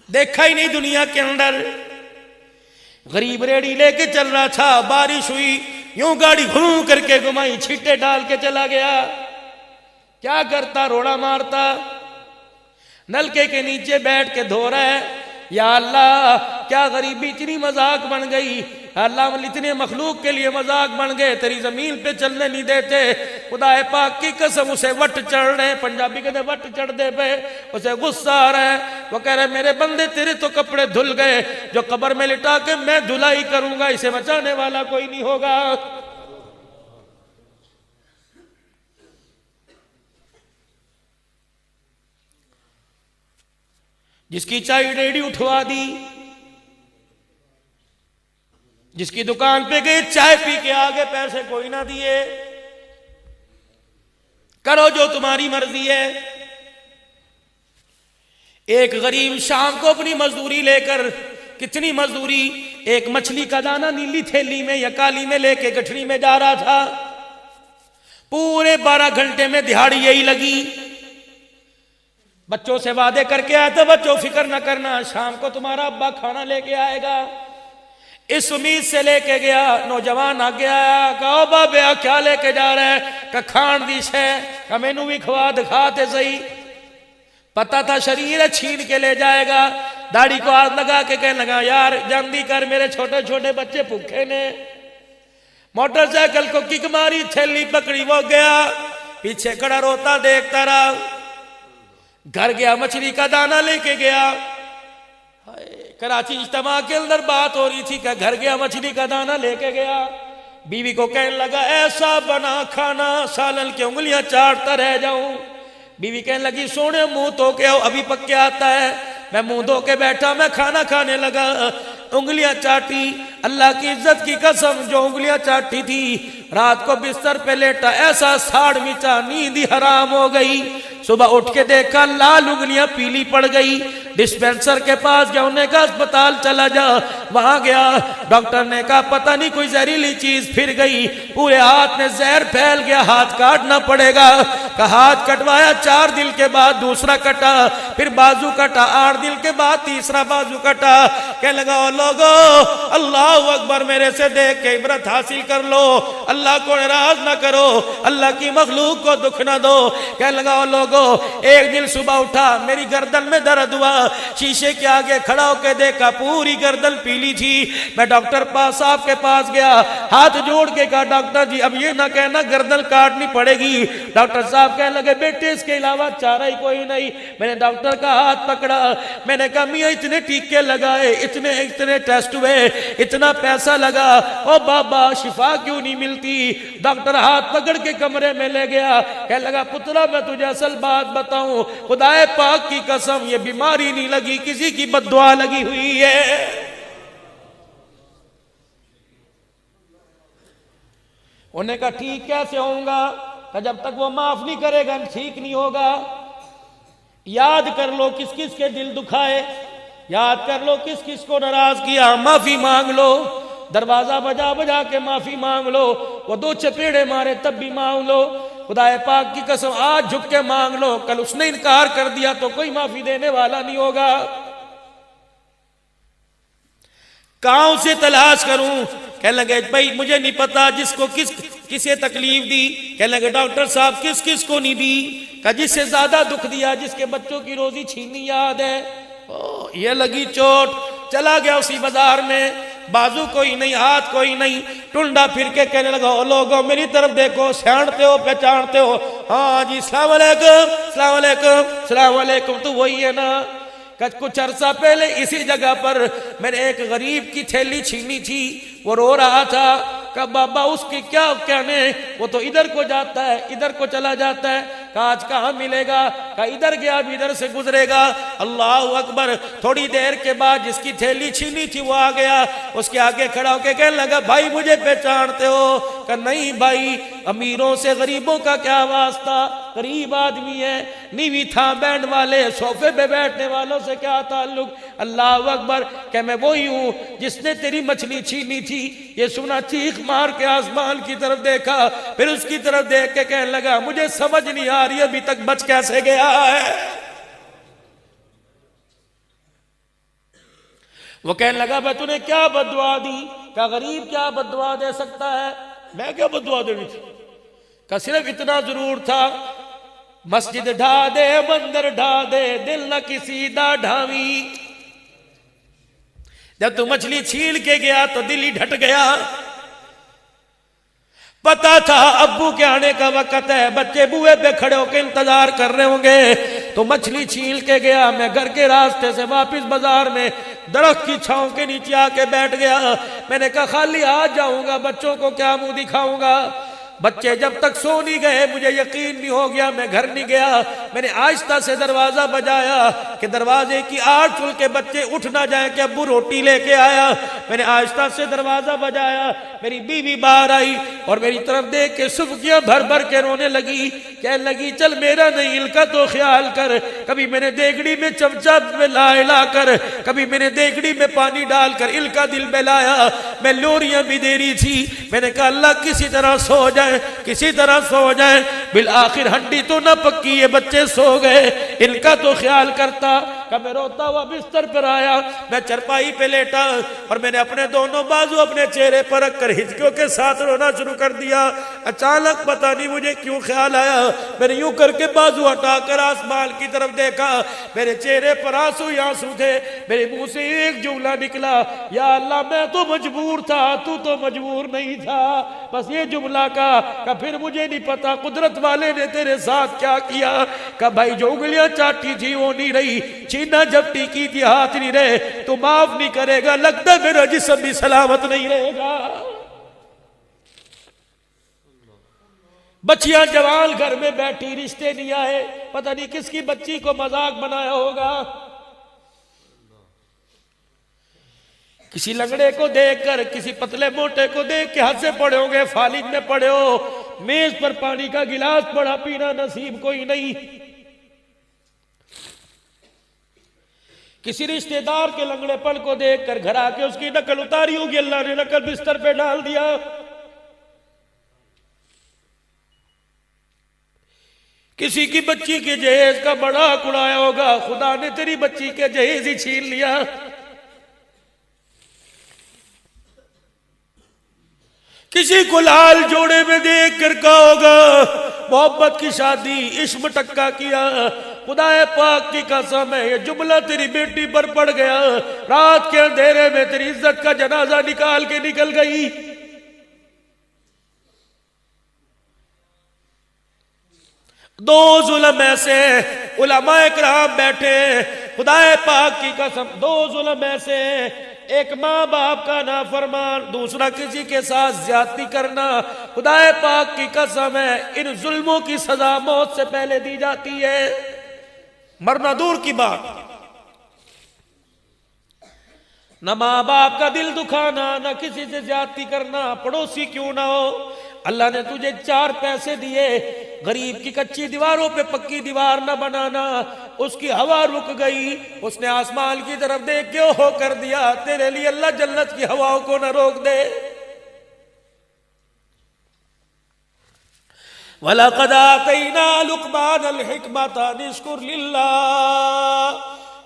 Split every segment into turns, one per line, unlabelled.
دیکھا ہی نہیں دنیا کے اندر. غریب ریڑی لے کے چل رہا تھا, بارش ہوئی, یوں گاڑی گھوم کر کے گھمائی, چھٹے ڈال کے چلا گیا. کیا کرتا؟ روڑا مارتا, نلکے کے نیچے بیٹھ کے دھو رہا ہے. یا اللہ کیا غریبی اتنی مذاق بن گئی, اللہ اتنے مخلوق کے لیے مذاق بن گئے, تیری زمین پہ چلنے نہیں دیتے. خدا پاک کی قسم اسے وٹ چڑھ رہے ہیں, پنجابی کہتے ہیں وٹ چڑھ دے پہ, اسے غصہ آ رہا ہے. وہ کہہ رہے میرے بندے تیرے تو کپڑے دھل گئے, جو قبر میں لٹا کے میں دھلائی کروں گا, اسے بچانے والا کوئی نہیں ہوگا. جس کی چائے ریڑھی اٹھوا دی, جس کی دکان پہ گئے چائے پی کے آگے, پیسے کوئی نہ دیے, کرو جو تمہاری مرضی ہے. ایک غریب شام کو اپنی مزدوری لے کر, کتنی مزدوری, ایک مچھلی کا دانہ نیلی تھیلی میں یا کالی میں لے کے گٹھڑی میں جا رہا تھا. پورے 12 گھنٹے میں دہاڑی یہی لگی. بچوں سے وعدے کر کے آیا تھا, بچوں فکر نہ کرنا, شام کو تمہارا ابا کھانا لے کے آئے گا. اس امید سے لے کے گیا. نوجوان آگے آیا, کہا بابا کیا لے کے جا رہا ہے؟ کہا کھان دیش ہے. کہا مینو بھی کھوا دکھاتے صحیح. پتا تھا شریر چھین کے لے جائے گا. داڑھی کو ہاتھ لگا کے کہنے لگا یار جلدی کر, میرے چھوٹے چھوٹے بچے بھوکے نے. موٹر سائیکل کو کک ماری, تھیلی پکڑی, وہ گیا. پیچھے کھڑا روتا دیکھتا رہا. گھر گیا, مچھلی کا دانہ لے کے گیا. کراچی اجتماع کے اندر بات ہو رہی تھی کہ گھر گیا, مچھلی کا دانہ لے کے گیا. بیوی کو کہنے لگا ایسا بنا کھانا سالن کی انگلیاں چاٹتا رہ جاؤں. بیوی کہنے لگی سونے منہ دھو کے آؤ, ابھی پک کے آتا ہے. میں منہ دھو کے بیٹھا, میں کھانا کھانے لگا, انگلیاں چاٹی. اللہ کی عزت کی قسم, جو انگلیاں چاٹی تھی رات کو بستر پہ لیٹا, ایسا ساڑ مچا, نیند ہی حرام ہو گئی. صبح اٹھ کے دیکھا لال انگلیاں پیلی پڑ گئی. ڈسپینسر کے پاس گیا, انہوں نے کہا اسپتال چلا جا. وہاں گیا, ڈاکٹر نے کہا پتہ نہیں کوئی زہریلی چیز پھر گئی, پورے ہاتھ میں زہر پھیل گیا, ہاتھ کاٹنا پڑے گا. کہا ہاتھ کٹوایا, 4 دن کے بعد دوسرا کٹا, پھر بازو کٹا, 8 دن کے بعد تیسرا بازو کٹا. کہنے لگا لوگو اللہ اکبر, میرے سے دیکھ کے عبرت حاصل کر لو, اللہ کو ناراض نہ کرو, اللہ کی مخلوق کو دکھ نہ دو. کہنے لگا لوگو, ایک دن صبح اٹھا, میری گردن میں درد ہوا, شیشے کے آگے کھڑا ہو کے دیکھا پوری گردن پیلی تھی. میں ڈاکٹر صاحب کے پاس گیا, ہاتھ جوڑ کے کہا ڈاکٹر جی اب یہ نہ کہنا گردن کاٹنی پڑے گی. ڈاکٹر صاحب کہنے لگے بیٹے اس کے علاوہ چارہ ہی کوئی نہیں. میں نے ڈاکٹر کا ہاتھ پکڑا, میں نے کہا میاں اتنے ٹیکے لگائے, اتنے ٹیسٹ ہوئے, اتنا پیسہ لگا, او بابا شفا کیوں نہیں ملتی؟ ڈاکٹر ہاتھ پکڑ کے کمرے میں لے گیا. کہنے لگا پترا میں تجھے اصل بات بتاؤں, خدا پاک کی قسم یہ بیماری نہیں لگی, کسی کی بد دعا لگی ہوئی ہے. انہوں نے کہا ٹھیک کیسے ہوں گا؟ کہ جب تک وہ معاف نہیں کرے گا ٹھیک نہیں ہوگا. یاد کر لو کس کس کے دل دکھائے, یاد کر لو کس کس کو ناراض کیا, معافی مانگ لو. دروازہ بجا بجا کے معافی مانگ لو, وہ 2 چپیڑے مارے تب بھی مانگ لو. خدا پاک کی قسم آج جھک کے مانگ لو, کل اس نے انکار کر دیا تو کوئی معافی دینے والا نہیں ہوگا. کہاں سے تلاش کروں؟ کہنے لگے بھائی مجھے نہیں پتا جس کو کسے تکلیف دی. کہنے لگے ڈاکٹر صاحب کس کس کو نہیں دی؟ کہ جس سے زیادہ دکھ دیا, جس کے بچوں کی روزی چھینی یاد ہے, یہ لگی چوٹ. چلا گیا اسی بازار میں, بازو کوئی نہیں, ہاتھ کوئی نہیں, ٹنڈا پھر کے کہنے لگا او لوگوں میری طرف دیکھو, سیانتے ہو پہچانتے ہو؟ ہاں جی السلام علیکم, السلام علیکم, السلام علیکم. تو وہی ہے نا. کچھ عرصہ پہلے اسی جگہ پر میں نے ایک غریب کی تھیلی چھینی تھی, وہ رو رہا تھا. کہ بابا اس کی کیا کہنے, وہ تو ادھر کو جاتا ہے ادھر کو چلا جاتا ہے. کہا آج کہاں ملے گا؟ کہا ادھر گیا اب ادھر سے گزرے گا. اللہ اکبر. تھوڑی دیر کے بعد جس کی تھیلی چھینی تھی وہ آ گیا, اس کے آگے کھڑا ہو کے کہنے لگا بھائی مجھے پہچانتے ہو؟ کہ نہیں بھائی, امیروں سے غریبوں کا کیا واسطہ, غریب آدمی ہے, نیوی تھا بینڈ والے, صوفے پہ بیٹھنے والوں سے کیا تعلق. اللہ اکبر کہ میں وہی ہوں جس نے تیری مچھلی چھینی تھی۔ یہ سنا چیخ مار کے آسمان کی طرف دیکھا، پھر اس کی طرف دیکھ کے کہنے لگا مجھے سمجھ نہیں آ رہی ابھی تک بچ کیسے گیا ہے۔ وہ کہنے لگا میں تُو نے کیا بد دعا دی؟ کہ غریب کیا بد دعا دے سکتا ہے؟ میں کیا بد دعا دینی تھی؟ کہ صرف اتنا ضرور تھا مسجد ڈھا دے مندر ڈھا دے دل نہ کسی دا ڈھاوی۔ جب تو مچھلی چھیل کے گیا تو دل ہی ڈھٹ گیا، پتا تھا ابو کے آنے کا وقت ہے، بچے بوئے پہ کھڑے ہو کے انتظار کر رہے ہوں گے، تو مچھلی چھیل کے گیا۔ میں گھر کے راستے سے واپس بازار میں درخت کی چھاؤں کے نیچے آ کے بیٹھ گیا۔ میں نے کہا خالی آج جاؤں گا، بچوں کو کیا منہ دکھاؤں گا؟ بچے جب تک سو نہیں گئے مجھے یقین نہیں ہو گیا، میں گھر نہیں گیا۔ میں نے آہستہ سے دروازہ بجایا کہ دروازے کی آڑ چل کے بچے اٹھ نہ جائیں کہ ابو روٹی لے کے آیا۔ میں نے آہستہ سے دروازہ بجایا، میری بیوی باہر آئی اور میری طرف دیکھ کے سبکیاں بھر بھر کے رونے لگی، کہنے لگی چل میرا نہیں ان کا تو خیال کر۔ کبھی میں نے دیگڑی میں چمچہ لا کر، کبھی میں نے دیگڑی میں پانی ڈال کر ان کا دل بہلایا، میں لوریاں بھی دے رہی تھی۔ میں نے کہا اللہ کسی طرح سو جائے، کسی طرح سو جائیں۔ بالآخر ہنڈی تو نہ پکی، یہ بچے سو گئے، ان کا تو خیال کرتا۔ کہ میں روتا ہوا بستر پر آیا، میں چرپائی پہ لیٹا اور میں نے اپنے دونوں بازو اپنے چہرے پر رکھ کر ہچکیوں کے ساتھ رونا شروع کر دیا۔ اچانک پتہ نہیں مجھے کیوں خیال آیا، میں نے یوں کر کے بازو ہٹا کر آسمان کی طرف دیکھا، میرے چہرے پر آنسو ہی آنسو تھے، میرے منہ سے ایک جملہ نکلا، یا اللہ میں تو مجبور تھا، تو تو مجبور نہیں تھا۔ بس یہ جملہ کا کہ پھر مجھے نہیں پتا قدرت والے نے تیرے ساتھ کیا کیا۔ کہ بھائی جو انگلیاں چاٹی تھی وہ نہیں رہی، چھینا جھپٹی کی تھی ہاتھ نہیں رہے، تو معاف نہیں کرے گا، لگتا میرا جسم بھی سلامت نہیں رہے گا۔ بچیاں جوان گھر میں بیٹھی، رشتے نہیں آئے، پتہ نہیں کس کی بچی کو مذاق بنایا ہوگا۔ کسی لنگڑے کو دیکھ کر، کسی پتلے موٹے کو دیکھ کے ہنسے پڑے ہوں گے، فالج میں پڑے ہو، میز پر پانی کا گلاس پڑا، پینا نصیب کوئی نہیں۔ کسی رشتہ دار کے لنگڑے پن کو دیکھ کر گھر آ کے اس کی نقل اتاری ہوگی، اللہ نے نقل بستر پہ ڈال دیا۔ کسی کی بچی کے جہیز کا بڑا کڑایا ہوگا، خدا نے تیری بچی کے جہیز ہی چھین لیا۔ کسی کو لال جوڑے میں دیکھ کر کہا ہوگا محبت کی شادی عشق ٹکا کیا، خدا پاک کی قسم ہے یہ جملہ تیری بیٹی پر پڑ گیا، رات کے اندھیرے میں تیری عزت کا جنازہ نکال کے نکل گئی۔ دو ظلم ایسے علماء اکرام بیٹھے، خدا پاک کی قسم، دو ظلم ایسے، ایک ماں باپ کا نافرمان، دوسرا کسی کے ساتھ زیادتی کرنا، خدا پاک کی قسم ہے ان ظلموں کی سزا موت سے پہلے دی جاتی ہے، مرنا دور کی بات۔ نہ ماں باپ کا دل دکھانا، نہ کسی سے زیادتی کرنا، پڑوسی کیوں نہ ہو۔ اللہ نے تجھے 4 پیسے دیے، غریب کی کچی دیواروں پہ پکی دیوار نہ بنانا، اس کی ہوا رک گئی، اس نے آسمان کی طرف دیکھ کے ہو کر دیا، تیرے لیے اللہ جنت کی ہواؤں کو نہ روک دے۔ وَلَقَدْ آتَيْنَا لُقْمَانَ الْحِكْمَةَ أَنِ اشْكُرْ لِلَّهِ۔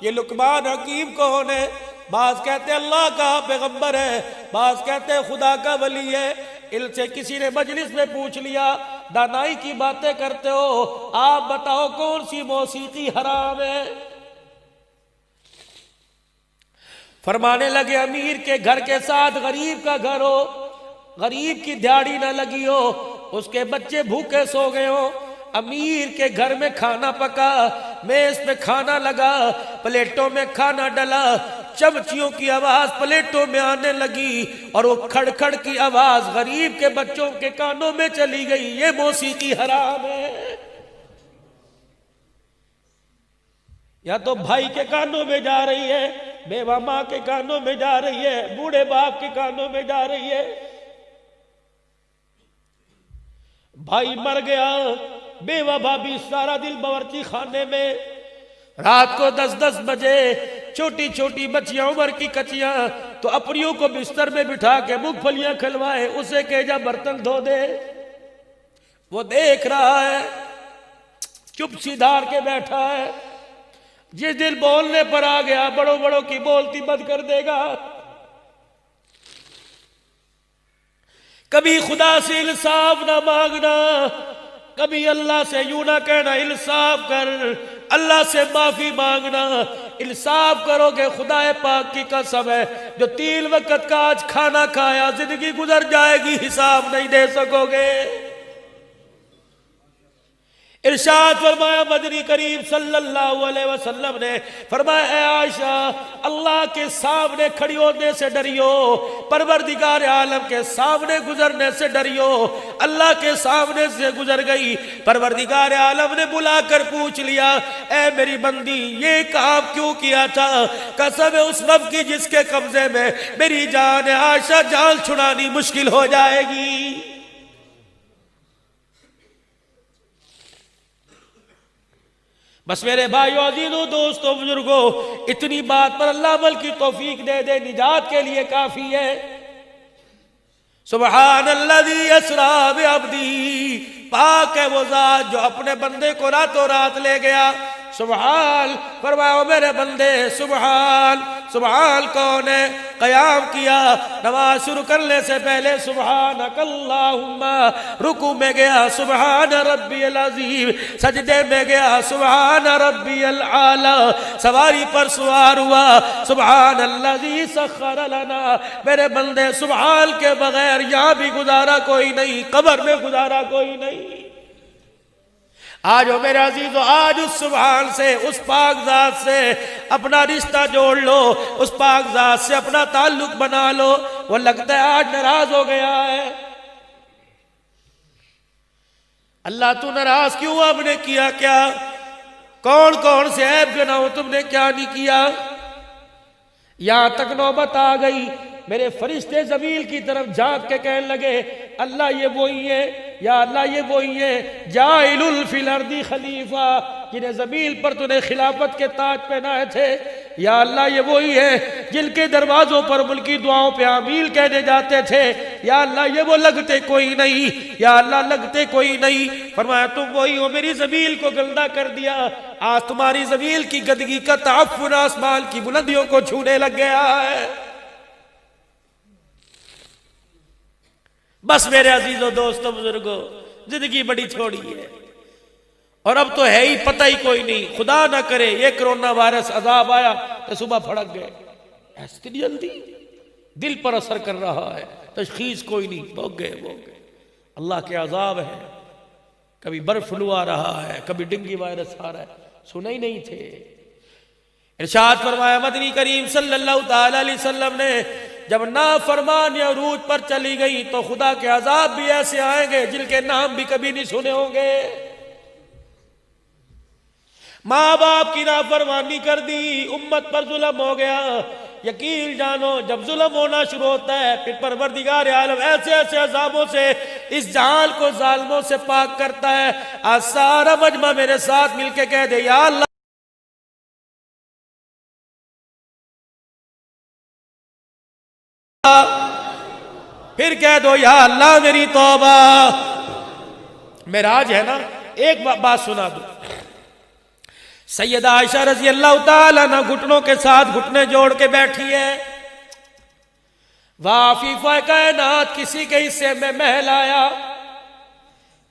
یہ لقمان حکیم کون ہے؟ بعض کہتے اللہ کا پیغمبر ہے، بعض کہتے خدا کا ولی ہے۔ ان سے کسی نے مجلس میں پوچھ لیا، دانائی کی باتیں کرتے ہو، آپ بتاؤ کون سی موسیقی حرام ہے؟ فرمانے لگے امیر کے گھر کے ساتھ غریب کا گھر ہو، غریب کی دیہڑی نہ لگی ہو، اس کے بچے بھوکے سو گئے ہو، امیر کے گھر میں کھانا پکا، میز پہ کھانا لگا، پلیٹوں میں کھانا ڈلا، چمچیوں کی آواز پلیٹوں میں آنے لگی اور وہ کھڑ کھڑ کی آواز غریب کے بچوں کے کانوں میں چلی گئی، یہ موسیقی حرام ہے۔ یا تو بھائی کے کانوں میں جا رہی ہے، بیوہ ماں کے کانوں میں جا رہی ہے، بوڑھے باپ کے کانوں میں جا رہی ہے۔ بھائی مر گیا، بیوہ بھابی سارا دل باورچی خانے میں، رات کو 10 بجے چھوٹی چھوٹی بچیاں عمر کی کچیاں، تو اپنیوں کو بستر میں بٹھا کے مونگ پھلیاں کھلوائے، اسے کہ جا برتن دھو دے۔ وہ دیکھ رہا ہے، چپ سیدھار کے بیٹھا ہے۔ جس دل بولنے پر آ گیا بڑوں بڑوں کی بولتی بند کر دے گا۔ کبھی خدا سے انصاف نہ مانگنا، کبھی اللہ سے یوں نہ کہنا انصاف کر، اللہ سے معافی مانگنا۔ انصاف کرو گے خدا پاک کی قسم ہے، جو 3 وقت کا آج کھانا کھایا زندگی گزر جائے گی، حساب نہیں دے سکو گے۔ ارشاد فرمایا مدنی کریم صلی اللہ علیہ وسلم نے، فرمایا اے عائشہ، اللہ کے سامنے کھڑی ہونے سے ڈریو، پروردگار عالم کے سامنے گزرنے سے ڈریو۔ اللہ کے سامنے سے گزر گئی، پروردگار عالم نے بلا کر پوچھ لیا، اے میری بندی یہ کام کیوں کیا تھا؟ قسم اس رب کی جس کے قبضے میں میری جان ہے، عائشہ جان چھڑانی مشکل ہو جائے گی۔ بس میرے بھائیو عزیزو دوستو بزرگو، اتنی بات پر اللہ عمل کی توفیق دے دے، نجات کے لیے کافی ہے۔ سبحان الذی اسریٰ بعبدہ، پاک ہے وہ ذات جو اپنے بندے کو راتوں رات لے گیا۔ سبحان، فرمایا میرے بندے سبحان۔ سبحان کون ہے؟ قیام کیا، نماز شروع کرنے سے پہلے سبحانک اللہم، رکوع میں گیا سبحان ربی العظیم، سجدے میں گیا سبحان ربی العالی، سواری پر سوار ہوا سبحان الذی سخر لنا۔ میرے بندے سبحان کے بغیر یہاں بھی گزارا کوئی نہیں، قبر میں گزارا کوئی نہیں۔ آج ہو میرے عزیزو، آج اس سبحان سے، اس پاک ذات سے اپنا رشتہ جوڑ لو، اس پاک ذات سے اپنا تعلق بنا لو۔ وہ لگتا ہے آج ناراض ہو گیا ہے۔ اللہ تو ناراض کیوں؟ آپ نے کیا کیا؟ کون کون سے عیب گناہ تم نے کیا نہیں کیا؟ یہاں تک نوبت آ گئی، میرے فرشتے زمین کی طرف جھانک کے کہنے لگے، اللہ یہ وہی ہے، یا اللہ یہ وہی ہے جاعل فی الارض خلیفہ، جنہیں زمین پر تو نے خلافت کے تاج پہنائے تھے۔ یا اللہ یہ وہی ہے جن کے دروازوں پر ملکی دعاؤں پہ آمین کہنے جاتے تھے۔ یا اللہ یہ وہ لگتے کوئی نہیں، یا اللہ لگتے کوئی نہیں۔ فرمایا تم وہی ہو، میری زمین کو گندہ کر دیا، آج تمہاری زمین کی گندگی کا تعفن آسمان کی بلندیوں کو چھونے لگ گیا ہے۔ بس میرے عزیزو دوستو بزرگو، زندگی بڑی چھوڑی ہے، اور اب تو ہے ہی پتہ ہی کوئی نہیں۔ خدا نہ کرے یہ کرونا وائرس عذاب آیا تو صبح پھڑک گئے، ایسے جلدی دل پر اثر کر رہا ہے، تشخیص کوئی نہیں، بھوگ گئے۔ اللہ کے عذاب ہے، کبھی برف فلو آ رہا ہے، کبھی ڈنگی وائرس آ رہا ہے، سنے ہی نہیں تھے۔ ارشاد فرمایا مدنی کریم صلی اللہ تعالی علیہ وسلم نے، جب نافرمانی عروج پر چلی گئی تو خدا کے عذاب بھی ایسے آئیں گے جن کے نام بھی کبھی نہیں سنے ہوں گے۔ ماں باپ کی نافرمانی کر دی، امت پر ظلم ہو گیا۔ یقین جانو جب ظلم ہونا شروع ہوتا ہے، پھر پروردگار عالم ایسے ایسے عذابوں سے اس جہان کو ظالموں سے پاک کرتا ہے۔ آج سارا مجمع میرے ساتھ مل کے کہہ دے، یا اللہ پھر کہہ دو، یا اللہ میری توبہ۔ معراج ہے نا، ایک بات سنا دو۔ سیدہ عائشہ رضی اللہ تعالیٰ عنہ گھٹنوں کے ساتھ گھٹنے جوڑ کے بیٹھی ہے۔ وافیفہ کائنات کسی کے حصے میں محل آیا،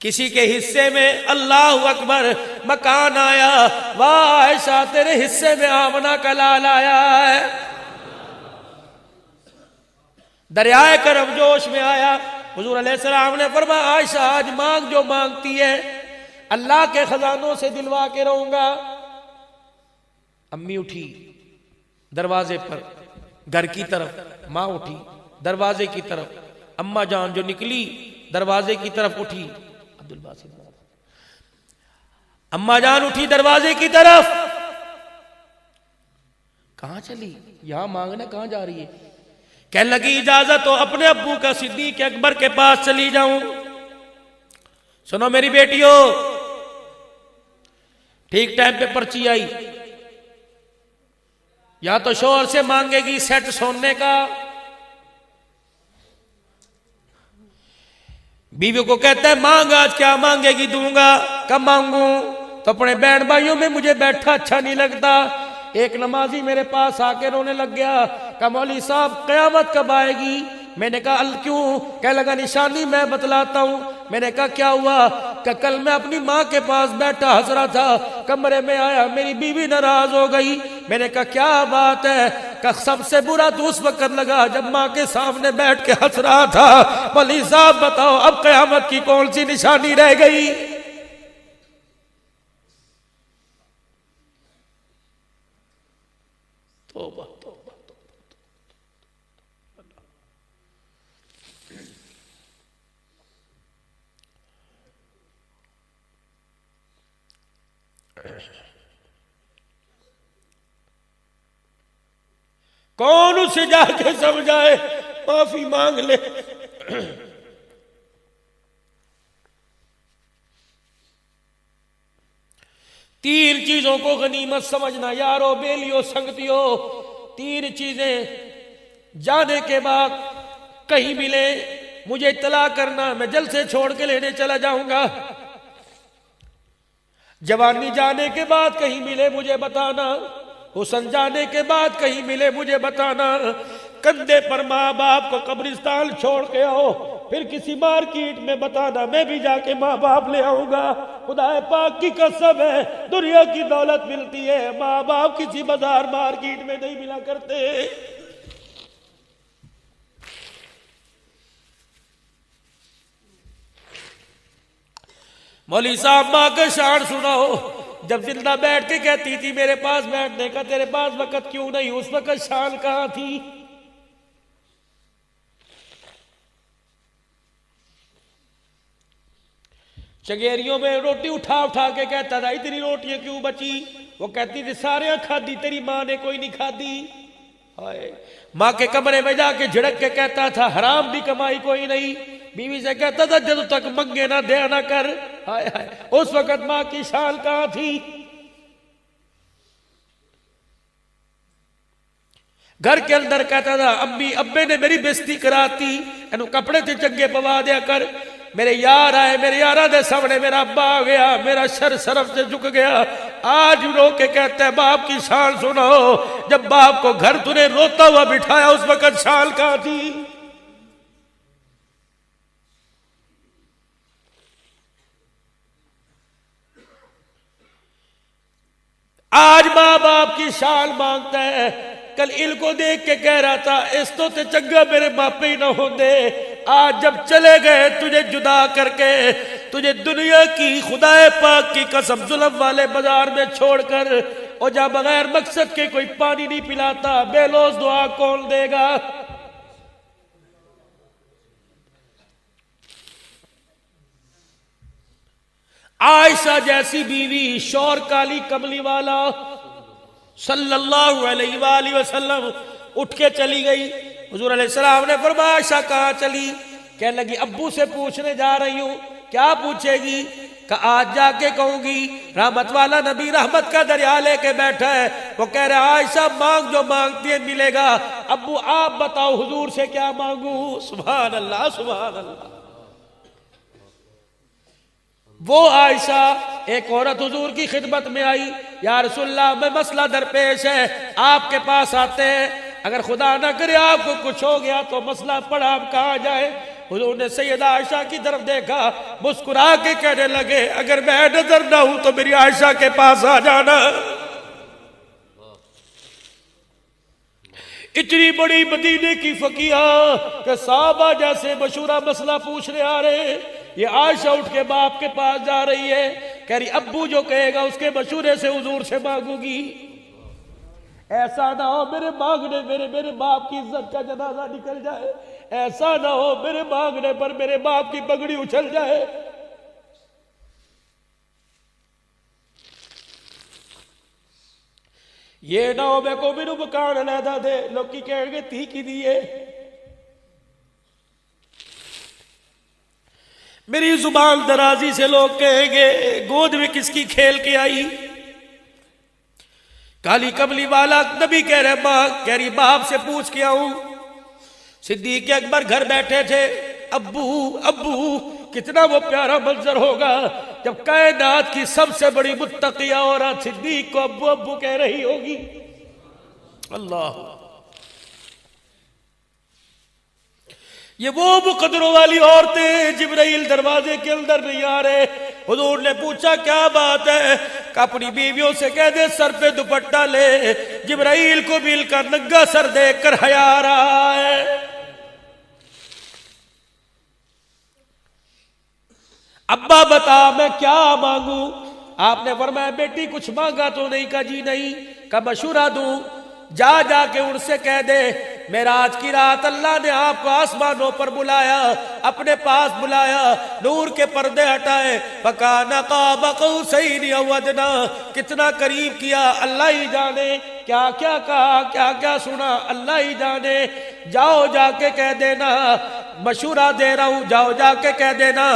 کسی کے حصے میں اللہ اکبر مکان آیا۔ واہ عائشہ تیرے حصے میں آمنہ کا لال آیا ہے۔ دریائے کرم جوش میں آیا۔ حضور علیہ السلام نے فرمایا عائشہ آج مانگ جو مانگتی ہے، اللہ کے خزانوں سے دلوا کے رہوں گا۔ امی اٹھی دروازے پر، گھر کی طرف، ماں اٹھی دروازے کی طرف، اماں جان جو نکلی دروازے کی طرف اٹھی، اماں جان اٹھی دروازے کی طرف، کہاں چلی؟ یہاں مانگنے کہاں جا رہی ہے؟ کہنے لگی اجازت ہو اپنے ابو کا صدیق اکبر کے پاس چلی جاؤں۔ سنو میری بیٹیو، ٹھیک ٹائم پہ پرچی آئی، یا تو شوہر سے مانگے گی سیٹ سونے کا، بیوی کو کہتا ہے مانگ، آج کیا مانگے گی؟ دوں گا۔ کب مانگوں؟ تو اپنے بہن بھائیوں میں مجھے بیٹھا اچھا نہیں لگتا۔ ایک نمازی میرے پاس آ کے رونے لگ گیا، کہا مولوی صاحب قیامت کب آئے گی؟ میں نے کہا کیوں؟ کہنے لگا نشانی میں بتلاتا ہوں۔ میں نے کہا کیا ہوا؟ کہ کل میں اپنی ماں کے پاس بیٹھا ہنس رہا تھا، کمرے میں آیا میری بیوی ناراض ہو گئی۔ میں نے کہا کیا بات ہے؟ کہ سب سے برا تو اس وقت لگا جب ماں کے سامنے بیٹھ کے ہنس رہا تھا۔ مولوی صاحب بتاؤ اب قیامت کی کون سی نشانی رہ گئی؟ توبہ توبہ۔ کون اسے جا کے سمجھائے؟ معافی مانگ لے۔ تین چیزوں کو غنیمت سمجھنا یارو بیلیو سنگتیو، تین چیزیں جانے کے بعد کہیں ملے مجھے اطلاع کرنا، میں جلد سے چھوڑ کے لینے چلا جاؤں گا۔ جوانی جانے کے بعد کہیں ملے مجھے بتانا، حسن جانے کے بعد کہیں ملے مجھے بتانا۔ کندھے پر ماں باپ کو قبرستان چھوڑ کے آؤ، پھر کسی مارکیٹ میں بتانا میں بھی جا کے ماں باپ لے آؤں گا۔ خدا پاک کی قسم ہے دنیا کی دولت ملتی ہے، ماں باپ کسی بازار مارکیٹ میں نہیں ملا کرتے۔ مولوی صاحب ماں کا شان سناؤ، جب زندہ بیٹھ کے کہتی تھی میرے پاس بیٹھنے کا تیرے پاس وقت کیوں نہیں؟ اس وقت شان کہاں تھی؟ چگیریوں میں روٹی اٹھا اٹھا کے کہتا تھا اتنی روٹیاں کیوں بچی؟ وہ کہتی تھی سارے کھادی تیری ماں نے کوئی نہیں کھادی۔ ماں کے کمرے میں جا کے جھڑک کے کہتا تھا حرام بھی کمائی کوئی نہیں۔ بیوی سے کہتا تھا جب تک منگے نہ دیا نہ کر۔ اس وقت ماں کی شان کہاں تھی؟ گھر کے اندر کہتا تھا امی ابے نے میری بےزتی کراتی، اینو کپڑے تھے چنگے پوا دیا کر۔ میرے یار آئے، میرے یارہ دے سامنے میرا ابا آ گیا، میرا سر سرف سے جھک گیا۔ آج رو کے کہتا ہے باپ کی شان سنو، جب باپ کو گھر تُنے روتا ہوا بٹھایا اس وقت شان کہاں تھی؟ آج ماں باپ کی شان مانگتا ہے۔ کل ان کو دیکھ کے کہہ رہا تھا اس تو تے چنگا میرے باپے ہی نہ ہوندے۔ آج جب چلے گئے تجھے جدا کر کے، تجھے دنیا کی خدا پاک کی قسم ظلم والے بازار میں چھوڑ کر، اور جا بغیر مقصد کے کوئی پانی نہیں پلاتا، بے لوز دعا کون دے گا؟ عائشہ جیسی بیوی، شور کالی کملی والا صلی اللہ علیہ وآلہ وسلم اٹھ کے چلی گئی۔ حضور علیہ السلام نے فرمایا عائشہ کہاں چلی؟ کہنے لگی ابو سے پوچھنے جا رہی ہوں۔ کیا پوچھے گی؟ کہ آج جا کے کہوں گی رحمت والا نبی رحمت کا دریا لے کے بیٹھا ہے، وہ کہہ رہا عائشہ مانگ جو مانگتی ہے ملے گا۔ ابو آپ بتاؤ حضور سے کیا مانگوں؟ سبحان اللہ سبحان اللہ۔ وہ عائشہ ایک عورت حضور کی خدمت میں آئی، یا رسول اللہ میں مسئلہ درپیش ہے، آپ کے پاس آتے ہیں، اگر خدا نہ کرے آپ کو کچھ ہو گیا تو مسئلہ پڑا آپ کہاں جائے؟ حضور نے سیدہ عائشہ کی طرف دیکھا، مسکرا کے کہنے لگے اگر میں نظر نہ ہوں تو میری عائشہ کے پاس آ جانا۔ اتنی بڑی مدینے کی فقیہ کہ صحابہ جیسے مشورہ مسئلہ پوچھنے آ رہے، یہ عائشہ اٹھ کے باپ کے پاس جا رہی ہے، کہہ رہی ابو جو کہے گا اس کے مشورے سے حضور سے مانگوں گی۔ ایسا نہ ہو میرے مانگنے میرے باپ کی عزت کا جنازہ نکل جائے، ایسا نہ ہو میرے مانگنے پر میرے باپ کی پگڑی اچھل جائے۔ یہ نہ ہو میں کو میرے مکان علیحدہ دے، لوگ کی کہیں گے تھی کی دیئے۔ میری زبان درازی سے لوگ کہیں گے گود میں کس کی کھیل کے آئی۔ کالی کملی والا نبی کہہ رہے ماں کہہ رہی باپ سے پوچھ کے آؤں. صدیق اکبر گھر بیٹھے تھے. ابو ابو کتنا وہ پیارا منظر ہوگا جب کائنات کی سب سے بڑی متقیہ عورت صدیق کو ابو ابو کہہ رہی ہوگی. اللہ، یہ وہ مقدروں والی عورتیں. جبرائیل دروازے کے اندر نہیں آ رہے. حضور نے پوچھا کیا بات ہے؟ کہ اپنی بیویوں سے کہہ دے سر پہ دوپٹہ لے. جبرائیل کو مل کر ننگا سر دیکھ کر حیا آ رہا ہے. ابا بتا میں کیا مانگوں؟ آپ نے فرمایا بیٹی کچھ مانگا تو نہیں؟ کہا جی نہیں. کہا مشورہ دوں؟ جا جا کے ان سے کہہ دے معراج کی رات اللہ نے آپ کو آسمانوں پر بلایا، اپنے پاس بلایا، نور کے پردے ہٹائے. فَكَانَ قَابَ قَوْسَيْنِ أَوْ أَدْنَىٰ، کتنا قریب کیا اللہ ہی جانے. کیا کیا کہا، کیا کیا سنا اللہ ہی جانے. جاؤ جا کے کہہ دینا، مشورہ دے رہا ہوں، جاؤ جا کے کہہ دینا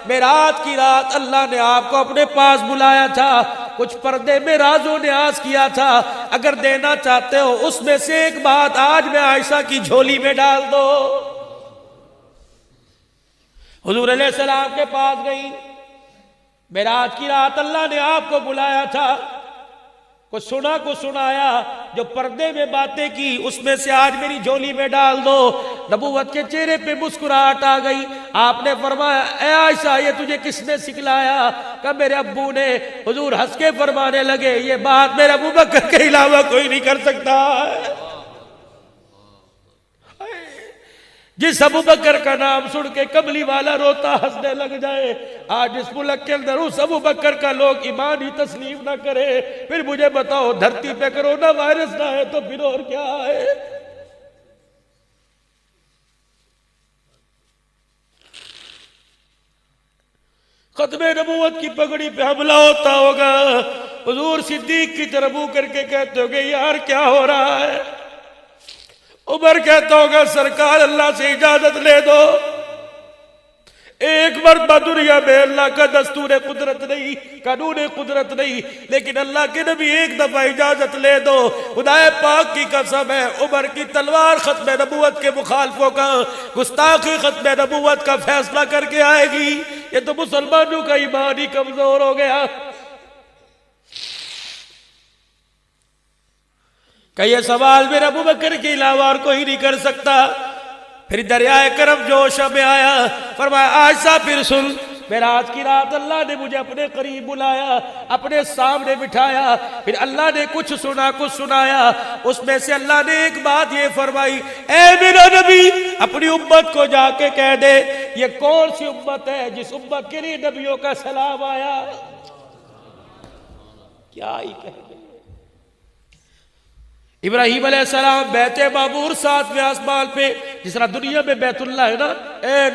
معراج کی رات اللہ نے آپ کو اپنے پاس بلایا تھا، کچھ پردے میں راز و نیاز کیا تھا. اگر دینا چاہتے ہو اس میں سے ایک بات آج میں عائشہ کی جھولی میں ڈال دو. حضور علیہ السلام کے پاس گئی. معراج کی رات اللہ نے آپ کو بلایا تھا، کچھ سنا کچھ سنایا، جو پردے میں باتیں کی اس میں سے آج میری جھولی میں ڈال دو. نبوت کے چہرے پہ مسکراہٹ آ گئی. آپ نے فرمایا اے عائشہ یہ تجھے کس نے سکھلایا؟ کہ میرے ابو نے. حضور ہنس کے فرمانے لگے یہ بات میرے ابو بکر کے علاوہ کوئی نہیں کر سکتا. جس ابو بکر کا نام سن کے کملی والا روتا ہنسنے لگ جائے، آج اس ملک کے اندر اس ابو بکر کا لوگ ایمان ہی تسلیم نہ کرے، پھر مجھے بتاؤ دھرتی پہ کرونا وائرس نہ ہے تو پھر اور کیا ہے؟ ختم نبوت کی پگڑی پہ حملہ ہوتا ہوگا، حضور صدیق کی طرف منہ کر کے کہتے ہوگے یار کیا ہو رہا ہے؟ عمر کہتا ہوگا سرکار اللہ سے اجازت لے دو. ایک مرتبہ دنیا میں اللہ کا دستور قدرت نہیں، قانون قدرت نہیں، لیکن اللہ کے نبی ایک دفعہ اجازت لے دو. خدا پاک کی قسم ہے عمر کی تلوار ختم نبوت کے مخالفوں کا، گستاخی ختم نبوت کا فیصلہ کر کے آئے گی. یہ تو مسلمانوں کا ایمان ہی کمزور ہو گیا. کہ یہ سوال میرے ابو بکر کے علاوہ اور کوئی نہیں کر سکتا. پھر دریائے کرم جوش میں آیا، فرمایا عائشہ پھر سن، معراج کی رات اللہ نے مجھے اپنے قریب بلایا، اپنے سامنے بٹھایا، پھر اللہ نے کچھ سنا کچھ سنایا. اس میں سے اللہ نے ایک بات یہ فرمائی اے میرا نبی اپنی امت کو جا کے کہہ دے یہ کون سی امت ہے جس امت کے لیے نبیوں کا سلام آیا. کیا ہی کہہ دے. ابراہیم علیہ السلام بیت معمور 7ویں آسمان پہ، جس طرح دنیا میں بیت اللہ ہے نا،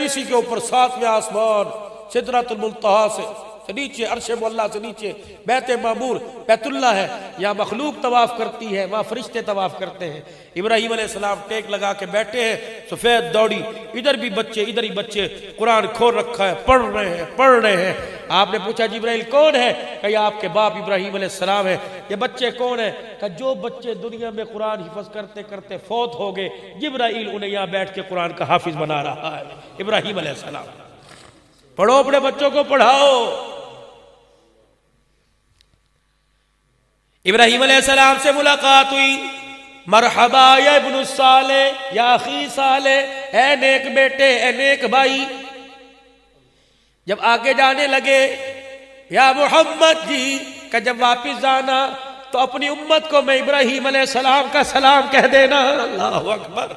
اسی کے اوپر 7ویں آسمان سدرۃ المنتہا سے نیچے، عرش مولا سے نیچے بیت معمور بیت اللہ ہے. یہاں مخلوق طواف کرتی ہے، وہاں فرشتے طواف کرتے ہیں. ابراہیم علیہ السلام ٹیک لگا کے بیٹھے ہیں، سفید دوڑی، ادھر بھی بچے ادھر ہی بچے، قرآن کھول رکھا ہے، پڑھ رہے ہیں. آپ نے پوچھا جبرائیل کون ہے؟ کہ یہ آپ کے باپ ابراہیم علیہ السلام ہے. یہ بچے کون ہیں؟ کہ جو بچے دنیا میں قرآن حفظ کرتے کرتے فوت ہو گئے، جبرائیل انہیں یہاں بیٹھ کے قرآن کا حافظ بنا رہا ہے. ابراہیم علیہ السلام. پڑھو اپنے بچوں کو پڑھاؤ. ابراہیم علیہ السلام سے ملاقات ہوئی. مرحبا یا ابن الصالح، یا اخی صالح، اے نیک بیٹے، اے نیک بھائی. جب آگے جانے لگے یا محمد جی کہ جب واپس جانا تو اپنی امت کو میں ابراہیم علیہ السلام کا سلام کہہ دینا. اللہ اکبر.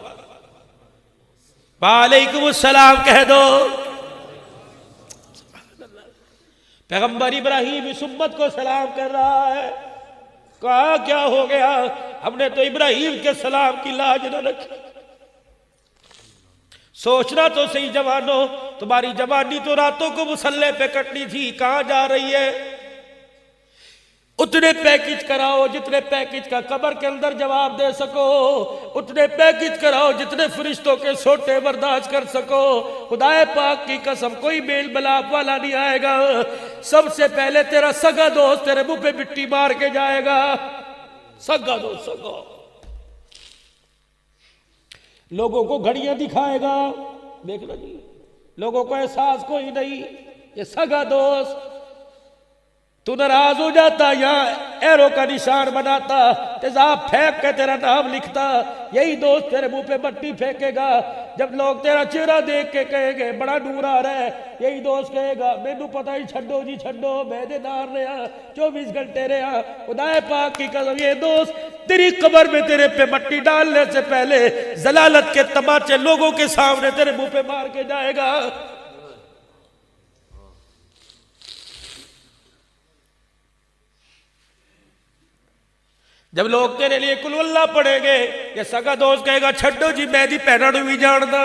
وعلیکم السلام کہہ دو. پیغمبر ابراہیم اس امت کو سلام کر رہا ہے. کہا کیا ہو گیا؟ ہم نے تو ابراہیم کے سلام کی لاج نہ رکھی. سوچنا تو صحیح جوانوں، تمہاری جوانی تو راتوں کو مسلح پہ کٹنی تھی، کہاں جا رہی ہے؟ اتنے پیکج کراؤ جتنے پیکج کا قبر کے اندر جواب دے سکو، اتنے پیکج کراؤ جتنے فرشتوں کے سوٹے برداشت کر سکو. خدا پاک کی قسم کوئی میل ملاپ والا نہیں آئے گا. سب سے پہلے تیرا سگا دوست تیرے منہ پہ مٹی مار کے جائے گا. سگا دوست سگا. لوگوں کو گھڑیاں دکھائے گا, دیکھنا جی, لوگوں کو احساس کوئی نہیں, یہ سگا دوست. تو ناراض ہو جاتا یا ایرو کا نشان بناتا, تیزاب پھینک کے تیرا نام لکھتا, یہی دوست تیرے منہ پہ مٹی پھینکے گا. جب لوگ تیرا چہرہ دیکھ کے کہیں گے بڑا نور آ رہا ہے, یہی دوست کہے گا مینوں پتہ ہی چھڈو جی چھڈو, میں دے نار رہا 24 گھنٹے رہا. خدا پاک کی قسم, یہ دوست تیری قبر میں تیرے پہ مٹی ڈالنے سے پہلے ضلالت کے تماچے لوگوں کے سامنے تیرے منہ پہ مار کے جائے گا. جب لوگ تیرے لیے کل اللہ پڑھیں گے, یہ سگا دوست کہے گا چھڈو جی میں دی پہنا نو بھی جاندا,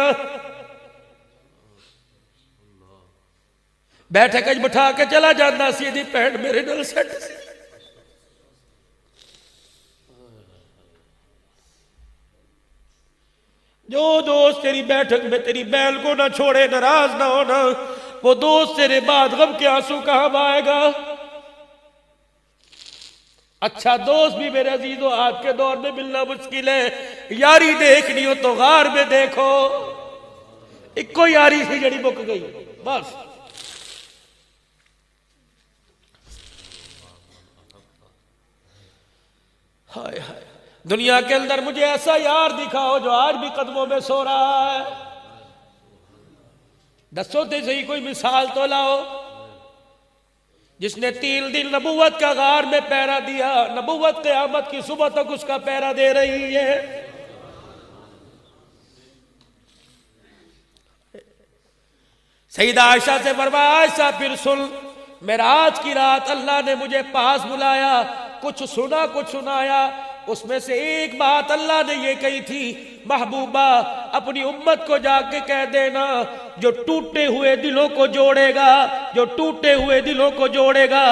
بیٹھے کج بٹھا کے چلا جانا سی دی پہن میرے نال سیٹ سی. جو دوست تیری بیٹھک میں تیری بیل کو نہ چھوڑے, ناراض نہ ہونا, وہ دوست تیرے بعد غم کے آنسو کہاں بہائے گا. اچھا دوست بھی میرے عزیزو آج کے دور میں ملنا مشکل ہے. یاری دیکھنی ہو تو غار میں دیکھو, ایک کو یاری سی جڑی بک گئی بس. ہائے ہائے, دنیا کے اندر مجھے ایسا یار دکھاؤ جو آج بھی قدموں میں سو رہا ہے. دسو تے صحیح کوئی مثال تو لاؤ جس نے 3 دن نبوت کا غار میں پہرا دیا, نبوت قیامت کی صبح تک اس کا پہرا دے رہی ہے. سیدہ عائشہ سے فرمایا عائشہ پھر سن, معراج کی رات اللہ نے مجھے پاس بلایا, کچھ سنا کچھ سنایا. اس میں سے ایک بات اللہ نے یہ کہی تھی, محبوبہ اپنی امت کو جا کے کہہ دینا جو ٹوٹے ہوئے دلوں کو جوڑے گا, جو ٹوٹے ہوئے دلوں کو جوڑے گا,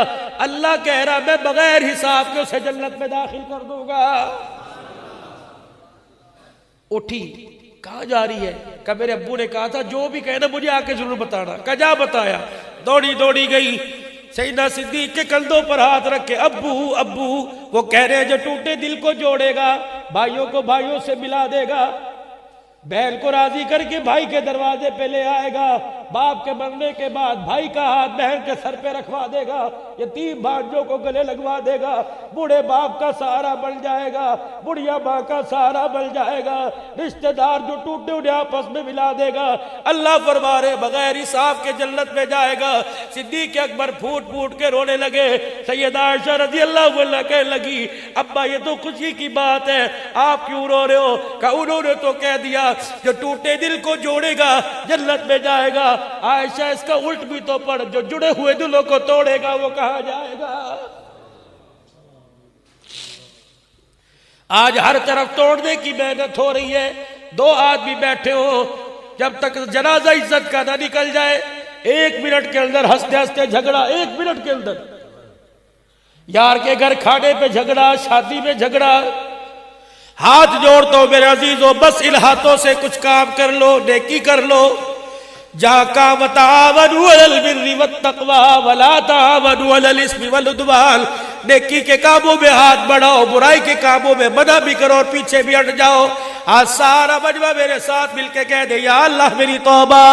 اللہ کہہ رہا میں بغیر حساب کے اسے جنت میں داخل کر دوں گا. اٹھی, کہاں جا رہی ہے؟ کہ میرے ابو نے کہا تھا جو بھی کہنا مجھے آ کے ضرور بتانا. کجا بتایا, دوڑی دوڑی گئی, سیدنا صدیق کے کندھوں پر ہاتھ رکھ کے ابو ابو, وہ کہہ رہے ہیں جو ٹوٹے دل کو جوڑے گا, بھائیوں کو بھائیوں سے ملا دے گا, بہن کو راضی کر کے بھائی کے دروازے پہ لے آئے گا, باپ کے مرنے کے بعد بھائی کا ہاتھ بہن کے سر پہ رکھوا دے گا, یتیم بھانجوں کو گلے لگوا دے گا, بوڑھے باپ کا سہارا بن جائے گا, بڑھیا ماں کا سہارا بن جائے گا, رشتہ دار جو ٹوٹے انہیں آپس میں ملا دے گا. اللہ فرما رہے بغیر حساب کے جنت میں جائے گا. صدیق اکبر پھوٹ پھوٹ کے رونے لگے. سیدہ عائشہ رضی اللہ عنہا کہنے لگی ابا یہ تو خوشی کی بات ہے, آپ کیوں رو رہے ہو؟ کہ انہوں نے تو کہہ دیا جو ٹوٹے دل کو جوڑے گا جنت میں جائے گا. عائشہ اس کا الٹ بھی تو پڑھ, جو جڑے ہوئے دلوں کو توڑے گا وہ کہاں جائے گا. آج ہر طرف توڑنے کی محنت ہو رہی ہے. 2 آدمی بیٹھے ہو, جب تک جنازہ عزت کا نہ نکل جائے 1 منٹ کے اندر ہنستے ہنستے جھگڑا, 1 منٹ کے اندر یار کے گھر کھانے پہ جھگڑا, شادی میں جھگڑا. ہاتھ جوڑتا ہوں میرے عزیزو, بس ان ہاتھوں سے کچھ کام کر لو, نیکی کر لو. جہاں کام تعاونوا علی البر والتقوی ولا تعاونوا علی الاسم والعدوان, نیکی کے کاموں میں ہاتھ بڑھاؤ, برائی کے کاموں میں منع بھی کرو اور پیچھے بھی ہٹ جاؤ. آج سارا مجمع میرے ساتھ مل کے کہہ دے یا اللہ میری توبہ,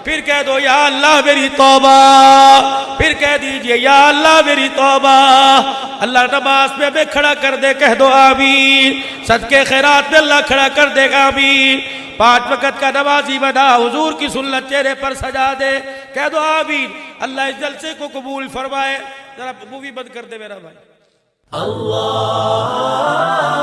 پھر کہہ دو یا اللہ میری توبہ, پھر کہہ دیجئے یا اللہ میری توبہ. اللہ نماز میں ہمیں کھڑا کر دے, کہہ دو آمین. صدقے خیرات میں اللہ کھڑا کر دے گا, آمین. 5 وقت کا نمازی بنا, حضور کی سنت چہرے پر سجا دے, کہہ دو آمین. اللہ اس جلسے کو قبول فرمائے. ذرا مووی بند کر دے میرا بھائی. اللہ